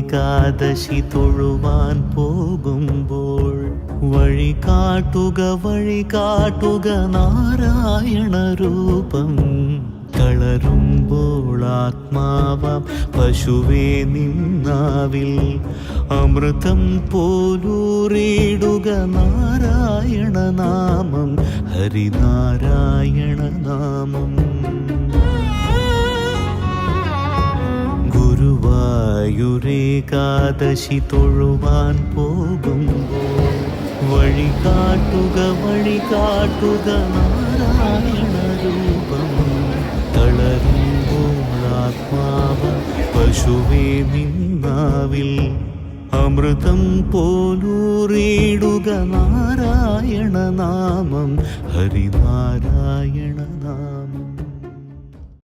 ഏകാദശി തൊഴുവാൻ പോകുമ്പോൾ വഴി കാട്ടുക നാരായണ രൂപം. കളരുമ്പോൾ ആത്മാവാം പശുവേ നിന്നാവിൽ അമൃതം പോലൂറിടുക നാരായണ നാമം, ഹരിനാരായണ നാമം. ഗുരുവായൂരേകാദശി തൊഴുവാൻ പോകുമ്പോൾ വഴി കാട്ടുക നാരായണ രൂപം. തളരുമ്പോൾ ആത്മാവ പശുവേ നിന്നാവിൽ അമൃതം പോലൂറിടുക നാരായണ നാമം, ഹരിനാരായണ നാമം.